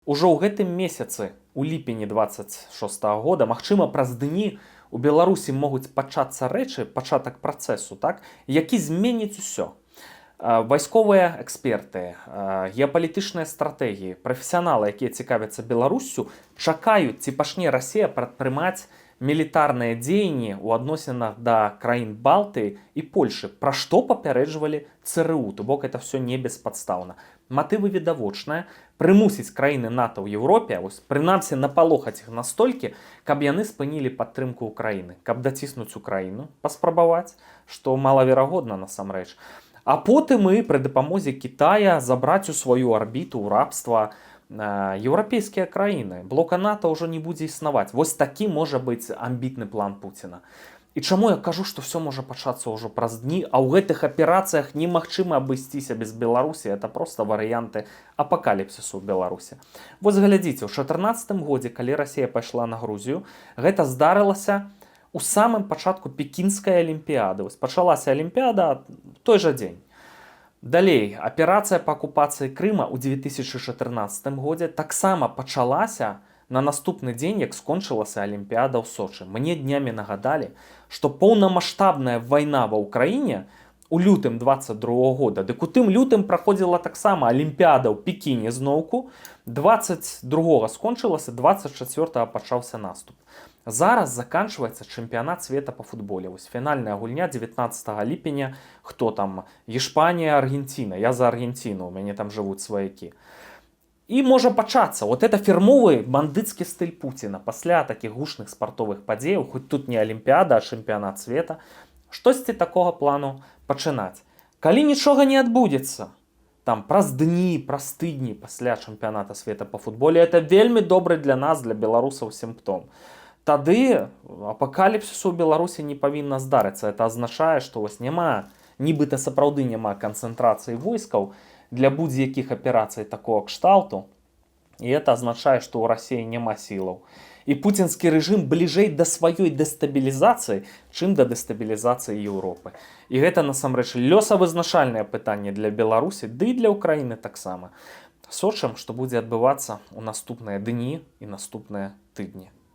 Ужо ў гэтым месяцы, у ліпені 26 года, магчыма, праз дні у Беларусі могуць пачацца рэчы, пачатак працэсу, так, які зменіць усё. Вайсковыя эксперты, геапалітычныя стратэгіі, прафесіяналы, якія цікавяцца Беларуссю, чакаюць, ці пачне Расія прадпрымаць мілітарныя дзеянні ў адносінах да краін Балтыі і Польшы, пра што папярэджвалі ЦРУ, то бок это все не беспадстаўна. Матывы відавочныя, прымусіць краіны НАТО ў Еўропе, прынамсі напалохаць іх настолькі, каб яны спынілі падтрымку Украіны, каб даціснуць Украіну, паспрабаваць, што малаверагодна насамрэч. А потым і пры дапамозе Кітая забраць у сваю арбіту, ў рабства еўрапейскія краіны. Блока НАТО ўжо не будзе існаваць. Вось такі можа быць амбітны план Пуціна. І чаму я кажу, што все можа пачацца ўжо праз дні, а ў гэтых аперацыях немагчыма абысціся без Беларусі, это проста варыянты апакаліпсісу ў Беларусі. Вось глядзіце, у 2014 годзе, калі Расія пайшла на Грузію, гэта здарылася у самым пачатку пекінскай алімпіяды. Вось пачалася алімпіяда той жа дзень. Далей, аперацыя па акупацыі Крыма ў 2014 годзе таксама пачалася на наступны дзень, як скончылася алімпіяда ў Сочы. Мне днямі нагадалі, што поўнамаштабная вайна ва ўкраіне у лютым 22 года, дык у тым лютым праходзіла таксама алімпіяда ў Пекіне зноўку, 22 скончылася, 24 пачаўся наступ. Зараз заканчваецца чэмпіянат света па футболе. Вось фінальная гульня 19 ліпеня. Хто там? Іспанія, Аргенціна. Я за Аргенціну, у мяне там жывуць сваякі. І можа пачацца. Вот это фірмовы бандыцкі стыль Пуціна. Пасля такіх гучных спартовых падзеяў, хоць тут не алімпіяда, а чэмпіянат света, штосьці такога плану пачынаць. Калі нічога не адбудзецца, там праз дні, праз тыдні пасля чэмпіяната света па футболе, это вельмі добры для нас, для беларусаў сімптом. Тады апакаліпсісу ў Беларусі не павінна здарыцца. Это азначае, што вось няма, нібыта сапраўды няма канцэнтрацыі войскаў для будзе-якіх аперацый такого кшталту. І это азначае, што ў Расіі няма сілаў. І пуцінскі рэжым бліжэй да сваёй дэстабілізацыі, чым да дэстабілізацыі Еўропы. І гэта насамрэч лёсавызначальнае пытанне для Беларусі, ды і для Украіны таксама. Сочым, што будзе адбывацца ў наступныя дні і наступныя тыдні.